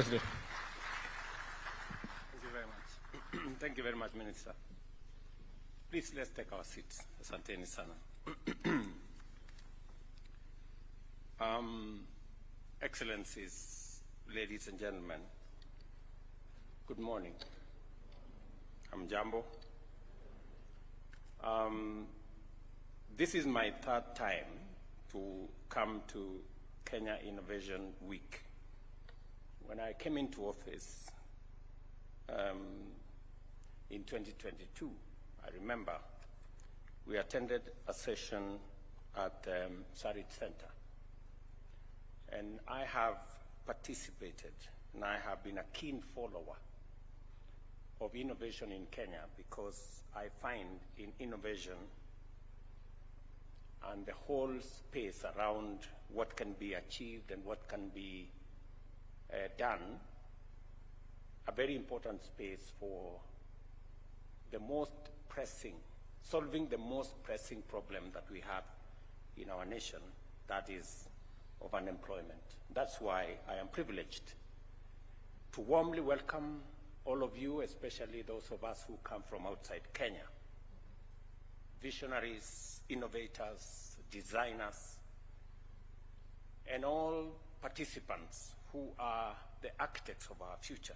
President. Thank you very much. Thank you very much, Minister. Please, let's take our seats. Asanteni sana. Excellencies, ladies and gentlemen, good morning. I'm Jambo. This is my third time to come to Kenya Innovation Week. When I came into office in 2022, I remember we attended a session at Sarit Center. And I have participated, and I have been a keen follower of innovation in Kenya, because I find in innovation and the whole space around what can be achieved and what can be done, a very important space for the most pressing, solving the most pressing problem that we have in our nation, that is of unemployment. That's why I am privileged to warmly welcome all of you, especially those of us who come from outside Kenya, visionaries, innovators, designers, and all participants who are the architects of our future,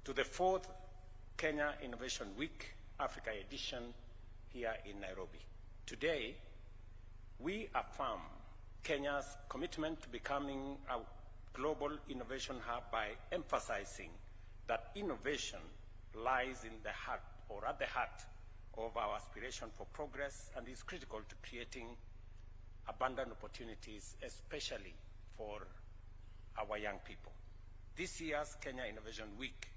to the 4th Kenya Innovation Week Africa edition here in Nairobi. Today, we affirm Kenya's commitment to becoming a global innovation hub by emphasizing that innovation lies in the heart, or at the heart, of our aspiration for progress, and is critical to creating abundant opportunities, especially for our young people. This year's Kenya Innovation Week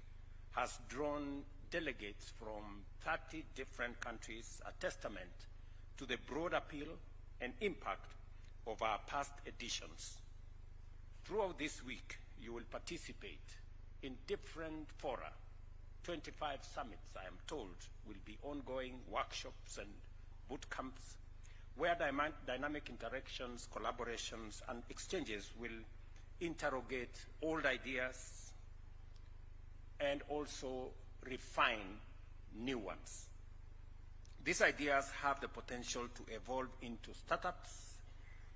has drawn delegates from 30 different countries, a testament to the broad appeal and impact of our past editions. Throughout this week, you will participate in different fora. 25 summits, I am told, will be ongoing workshops and boot camps, where dynamic interactions, collaborations, and exchanges will interrogate old ideas and also refine new ones. These ideas have the potential to evolve into startups,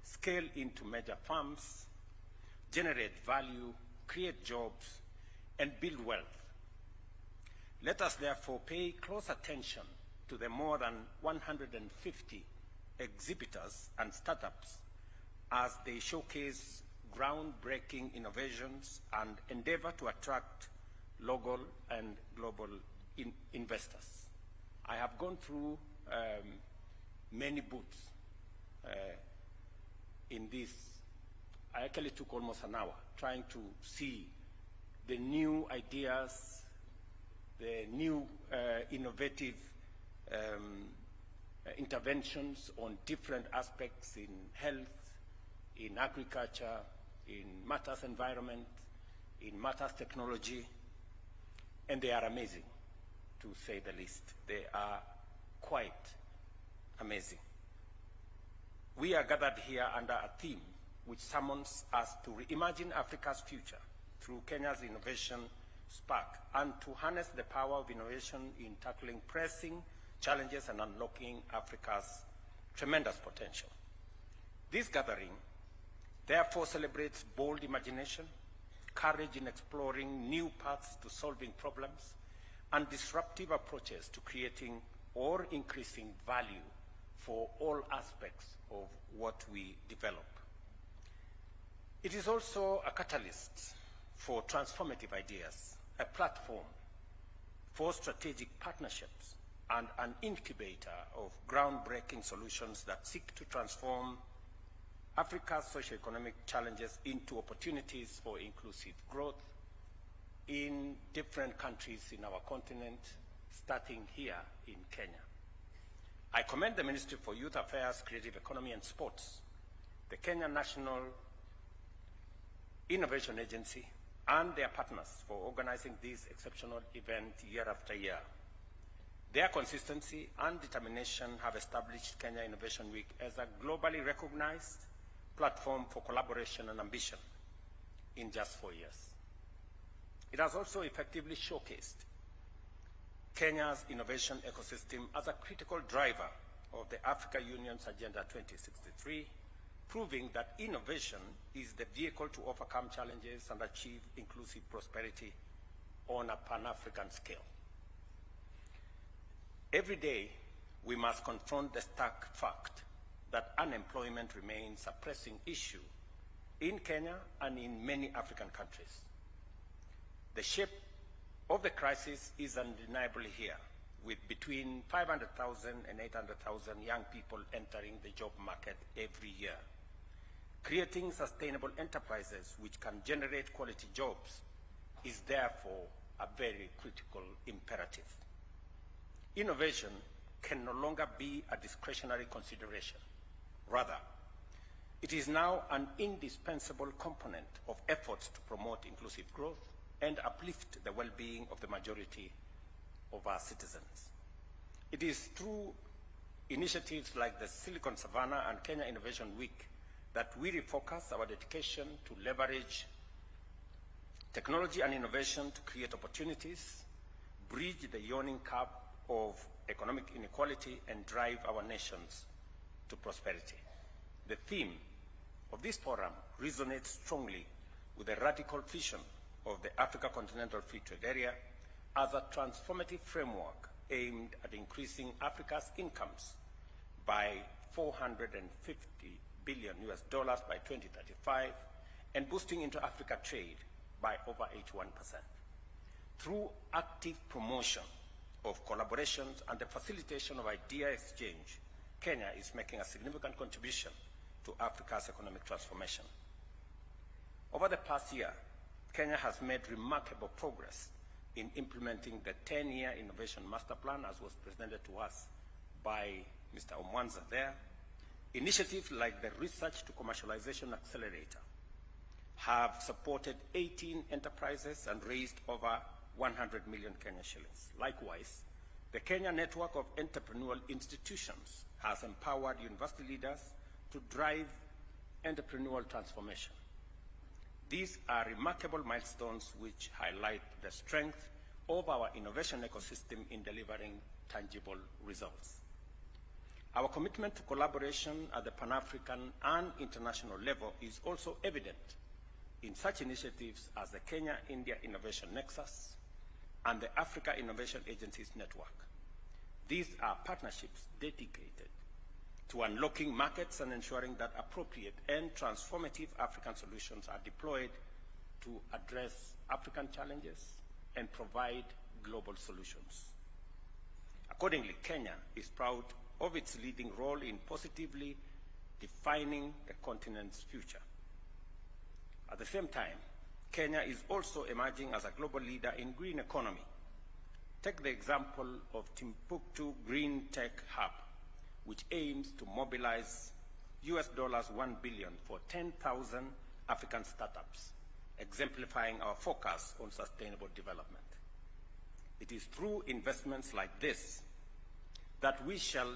scale into major firms, generate value, create jobs, and build wealth. Let us therefore pay close attention to the more than 150 exhibitors and startups as they showcase groundbreaking innovations and endeavor to attract local and global investors. I have gone through many booths in this. I actually took almost an hour trying to see the new ideas, the new innovative interventions on different aspects in health, in agriculture, in matters environment, in matters technology, and they are amazing, to say the least. They are quite amazing. We are gathered here under a theme which summons us to reimagine Africa's future through Kenya's Innovation Spark, and to harness the power of innovation in tackling pressing challenges and unlocking Africa's tremendous potential. This gathering therefore celebrates bold imagination, courage in exploring new paths to solving problems, and disruptive approaches to creating or increasing value for all aspects of what we develop. It is also a catalyst for transformative ideas, a platform for strategic partnerships, and an incubator of groundbreaking solutions that seek to transform Africa's socioeconomic challenges into opportunities for inclusive growth in different countries in our continent, starting here in Kenya. I commend the Ministry for Youth Affairs, Creative Economy and Sports, the Kenya National Innovation Agency, and their partners for organizing this exceptional event year after year. Their consistency and determination have established Kenya Innovation Week as a globally recognized platform for collaboration and ambition in just 4 years. It has also effectively showcased Kenya's innovation ecosystem as a critical driver of the Africa Union's Agenda 2063, proving that innovation is the vehicle to overcome challenges and achieve inclusive prosperity on a Pan-African scale. Every day, we must confront the stark fact that unemployment remains a pressing issue in Kenya and in many African countries. The shape of the crisis is undeniably here, with between 500,000 and 800,000 young people entering the job market every year. Creating sustainable enterprises which can generate quality jobs is therefore a very critical imperative. Innovation can no longer be a discretionary consideration. Rather, it is now an indispensable component of efforts to promote inclusive growth and uplift the well-being of the majority of our citizens. It is through initiatives like the Silicon Savannah and Kenya Innovation Week that we refocus our dedication to leverage technology and innovation to create opportunities, bridge the yawning gap of economic inequality, and drive our nations to prosperity. The theme of this forum resonates strongly with the radical vision of the Africa Continental Free Trade Area as a transformative framework aimed at increasing Africa's incomes by $450 billion by 2035 and boosting inter-Africa trade by over 81%. Through active promotion of collaborations and the facilitation of idea exchange, Kenya is making a significant contribution to Africa's economic transformation. Over the past year, Kenya has made remarkable progress in implementing the 10-year Innovation Master Plan, as was presented to us by Mr. Omwanza there. Initiatives like the Research to Commercialization Accelerator have supported 18 enterprises and raised over 100 million Kenya shillings. Likewise, the Kenya Network of Entrepreneurial Institutions has empowered university leaders to drive entrepreneurial transformation. These are remarkable milestones which highlight the strength of our innovation ecosystem in delivering tangible results. Our commitment to collaboration at the Pan-African and international level is also evident in such initiatives as the Kenya-India Innovation Nexus and the Africa Innovation Agencies Network. These are partnerships dedicated to unlocking markets and ensuring that appropriate and transformative African solutions are deployed to address African challenges and provide global solutions. Accordingly, Kenya is proud of its leading role in positively defining the continent's future. At the same time, Kenya is also emerging as a global leader in green economy. Take the example of Timbuktu Green Tech Hub, which aims to mobilize $1 billion for 10,000 African startups, exemplifying our focus on sustainable development. It is through investments like this that we shall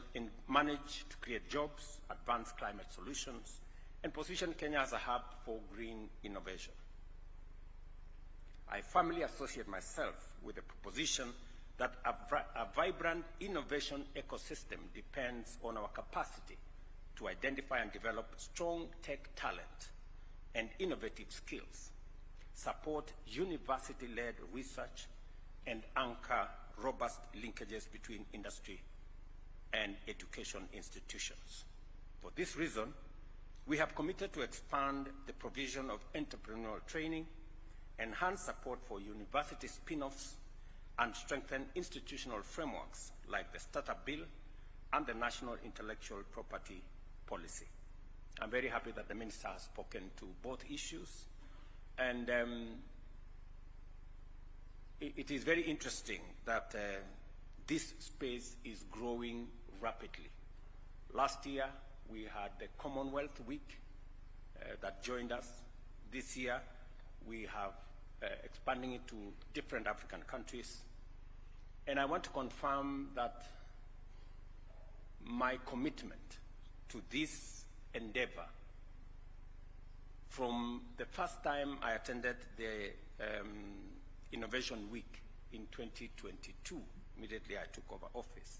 manage to create jobs, advance climate solutions, and position Kenya as a hub for green innovation. I firmly associate myself with the proposition that a vibrant innovation ecosystem depends on our capacity to identify and develop strong tech talent and innovative skills, support university-led research, and anchor robust linkages between industry and education institutions. For this reason, we have committed to expand the provision of entrepreneurial training, enhance support for university spin-offs, and strengthen institutional frameworks like the Startup Bill and the National Intellectual Property Policy. I'm very happy that the Minister has spoken to both issues, and it is very interesting that this space is growing rapidly. Last year, we had the Commonwealth Week that joined us. This year, we have expanding it to different African countries. And I want to confirm that my commitment to this endeavor, from the first time I attended the Innovation Week in 2022, immediately I took over office,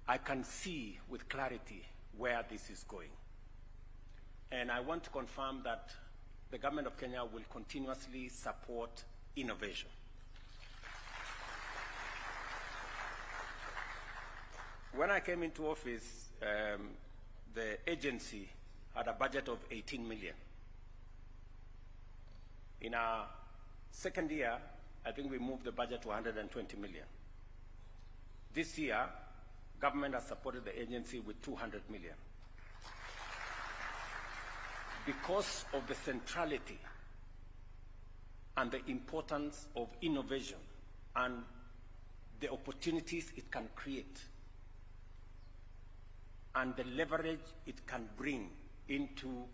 I can see with clarity where this is going. And I want to confirm that the government of Kenya will continuously support innovation. When I came into office, the agency had a budget of 18 million. In our second year, I think we moved the budget to 120 million. This year, government has supported the agency with 200 million. Because of the centrality and the importance of innovation and the opportunities it can create and the leverage it can bring into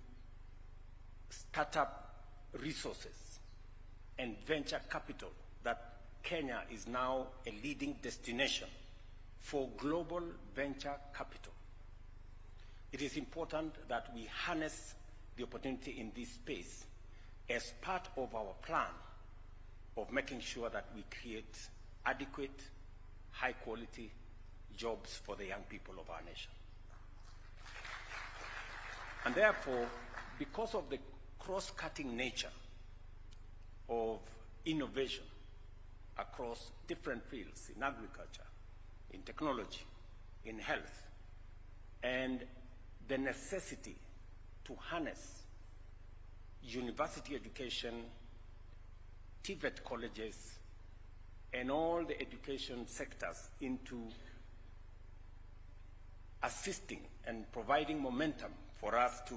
startup resources and venture capital, that Kenya is now a leading destination for global venture capital. It is important that we harness the opportunity in this space as part of our plan of making sure that we create adequate, high-quality jobs for the young people of our nation. And therefore, because of the cross-cutting nature of innovation across different fields, in agriculture, in technology, in health, and the necessity to harness university education, TVET colleges, and all the education sectors into assisting and providing momentum for us to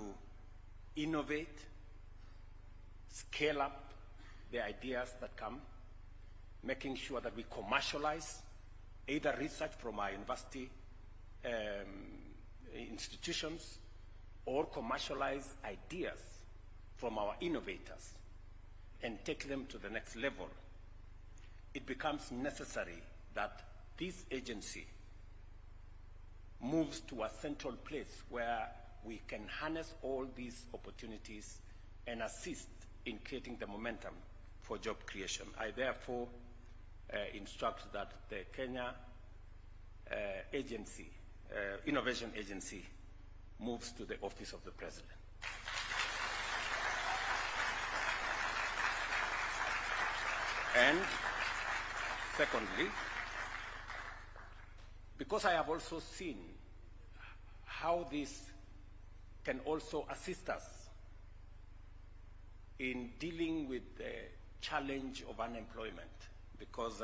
innovate, scale up the ideas that come, making sure that we commercialize either research from our university institutions or commercialize ideas from our innovators and take them to the next level. It becomes necessary that this agency moves to a central place where we can harness all these opportunities and assist in creating the momentum for job creation. I therefore instruct that the Kenya Innovation Agency moves to the Office of the President. And secondly, because I have also seen how this can also assist us in dealing with the challenge of unemployment, because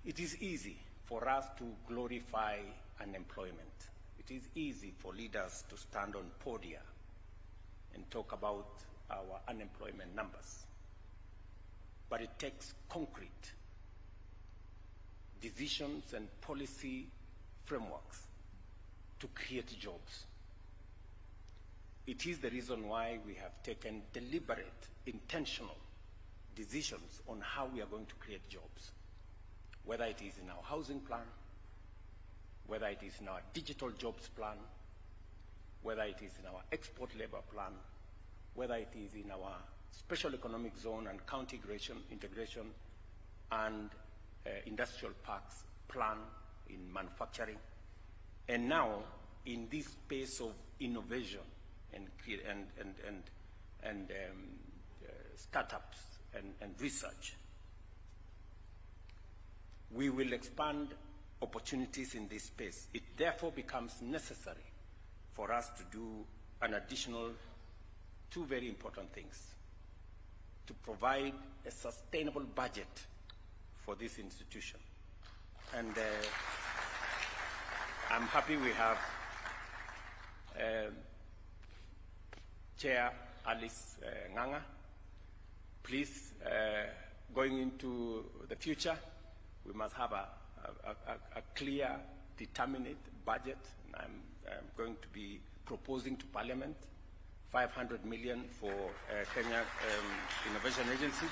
it is easy for us to glorify unemployment. It is easy for leaders to stand on podia and talk about our unemployment numbers. But it takes concrete decisions and policy frameworks to create jobs. It is the reason why we have taken deliberate, intentional decisions on how we are going to create jobs, whether it is in our housing plan, whether it is in our digital jobs plan, whether it is in our export labor plan, whether it is in our special economic zone and county integration and industrial parks plan in manufacturing, and now in this space of innovation and startups and research. We will expand opportunities in this space. It therefore becomes necessary for us to do an additional two very important things: to provide a sustainable budget for this institution. And I'm happy we have Chair Alice Nganga. Please, going into the future, we must have a clear, determinate budget. I'm going to be proposing to Parliament 500 million for Kenya Innovation Agency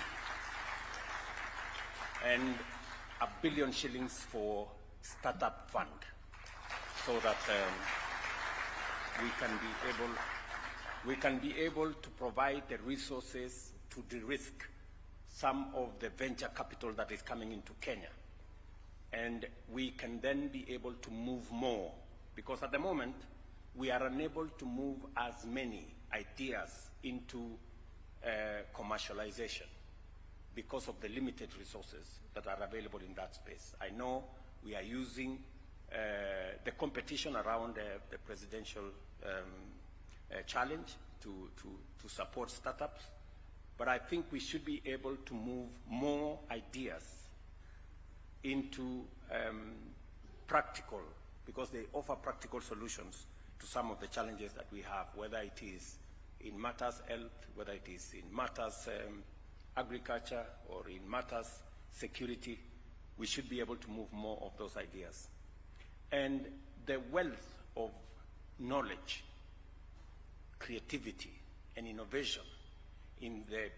and R1 billion for startup fund, so that we can be able to provide the resources to to de-risk some of the venture capital that is coming into Kenya. And we can then be able to move more, because at the moment, we are unable to move as many ideas into commercialization because of the limited resources that are available in that space. I know we are using the competition around the presidential challenge to support startups, but I think we should be able to move more ideas into practical, because they offer practical solutions to some of the challenges that we have, whether it is in matters health, whether it is in matters agriculture, or in matters security. We should be able to move more of those ideas. And the wealth of knowledge, creativity, and innovation in the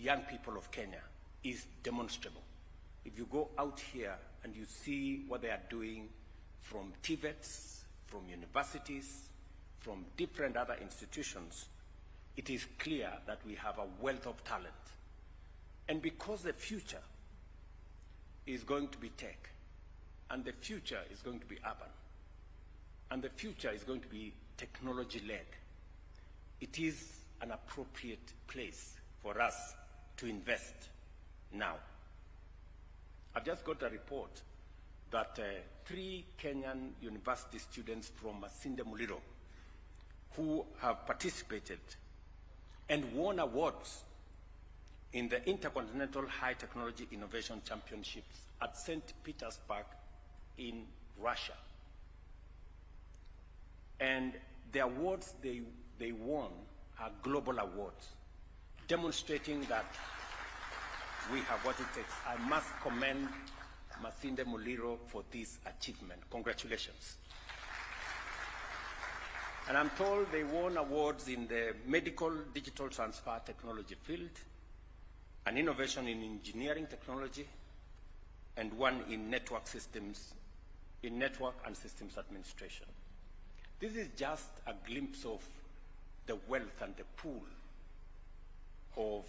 young people of Kenya is demonstrable. If you go out here and you see what they are doing from TVETs, from universities, from different other institutions, it is clear that we have a wealth of talent. And because the future is going to be tech, and the future is going to be urban, and the future is going to be technology-led, it is an appropriate place for us to invest now. I've just got a report that 3 Kenyan university students from Masinde Muliro who have participated and won awards in the Intercontinental High Technology Innovation Championships at St. Petersburg in Russia. And the awards they won are global awards, demonstrating that we have what it takes. I must commend Masinde Muliro for this achievement. Congratulations. And I'm told they won awards in the medical digital transfer technology field, an innovation in engineering technology, and one in network systems, in network and systems administration. This is just a glimpse of the wealth and the pool of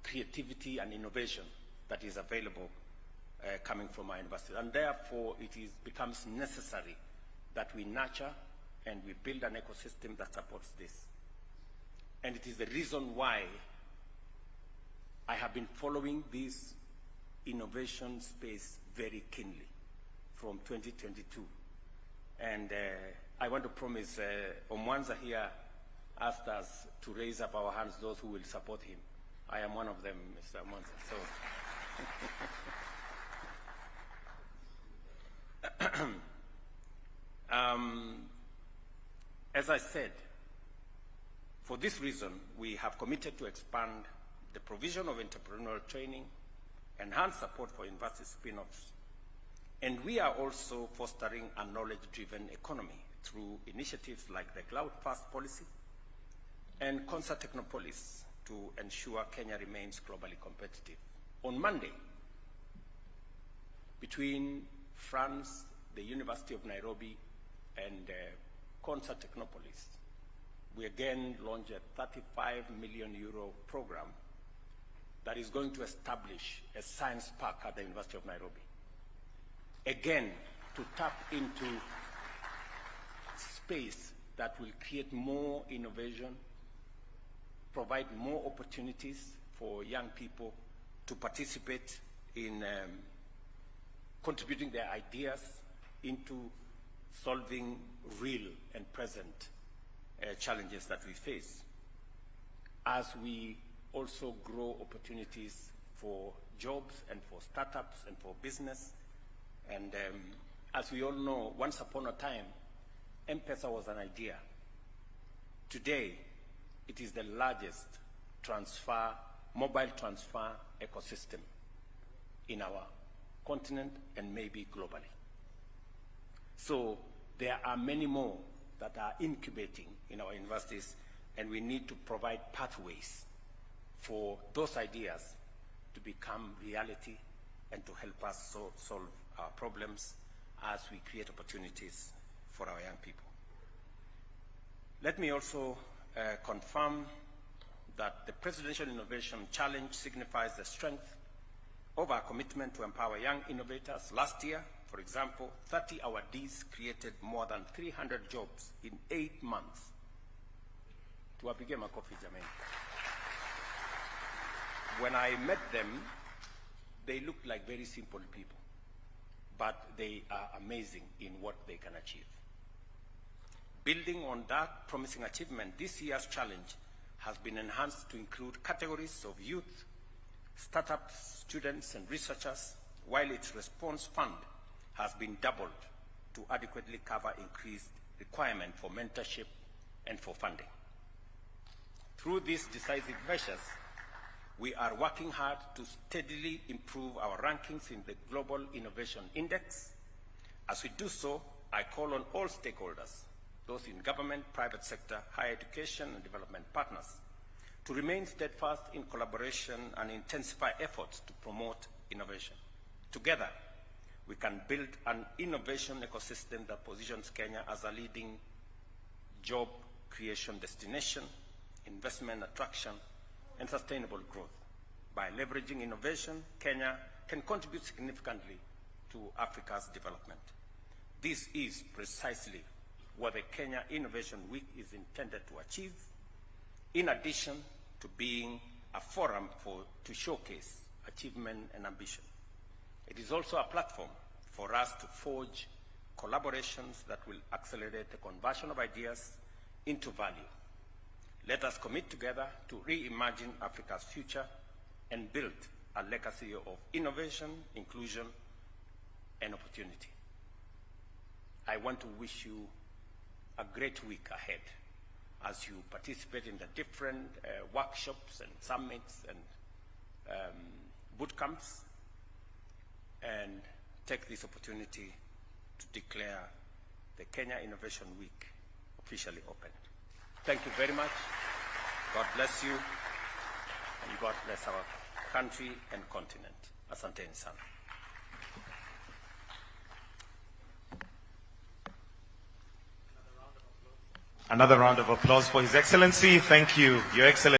creativity and innovation that is available coming from our university. And therefore, it becomes necessary that we nurture and we build an ecosystem that supports this. And it is the reason why I have been following this innovation space very keenly from 2022. And I want to promise Omwanza here asked us to raise up our hands, those who will support him. I am one of them, Mr. Omwanza. So, as I said, for this reason, we have committed to expand the provision of entrepreneurial training, enhance support for university spin-offs, and we are also fostering a knowledge-driven economy through initiatives like the Cloud First policy and Concert Technopolis to ensure Kenya remains globally competitive. On Monday, between France, the University of Nairobi, and Concert Technopolis, we again launched a 35 million euro program that is going to establish a science park at the University of Nairobi. Again, to tap into space that will create more innovation, provide more opportunities for young people to participate in contributing their ideas into solving real and present challenges that we face, as we also grow opportunities for jobs and for startups and for business. And as we all know, once upon a time, M-Pesa was an idea. Today, it is the largest mobile transfer ecosystem in our continent and maybe globally. So there are many more that are incubating in our universities, and we need to provide pathways for those ideas to become reality and to help us solve our problems as we create opportunities for our young people. Let me also confirm that the Presidential Innovation Challenge signifies the strength of our commitment to empower young innovators. Last year, for example, 30 awardees created more than 300 jobs in 8 months. Tuwapige makofi jameni. When I met them, they looked like very simple people, but they are amazing in what they can achieve. Building on that promising achievement, this year's challenge has been enhanced to include categories of youth, startups, students, and researchers, while its response fund has been doubled to adequately cover increased requirement for mentorship and for funding. Through these decisive measures, we are working hard to steadily improve our rankings in the Global Innovation Index. As we do so, I call on all stakeholders, those in government, private sector, higher education, and development partners, to remain steadfast in collaboration and intensify efforts to promote innovation. Together, we can build an innovation ecosystem that positions Kenya as a leading job creation destination, investment attraction, and sustainable growth. By leveraging innovation, Kenya can contribute significantly to Africa's development. This is precisely what the Kenya Innovation Week is intended to achieve, in addition to being a forum to showcase achievement and ambition. It is also a platform for us to forge collaborations that will accelerate the conversion of ideas into value. Let us commit together to reimagine Africa's future and build a legacy of innovation, inclusion, and opportunity. I want to wish you a great week ahead as you participate in the different workshops and summits and boot camps, and take this opportunity to declare the Kenya Innovation Week officially open. Thank you very much. God bless you, and God bless our country and continent. Asanteni sana. Another round of applause for His Excellency. Thank you, Your Excellency.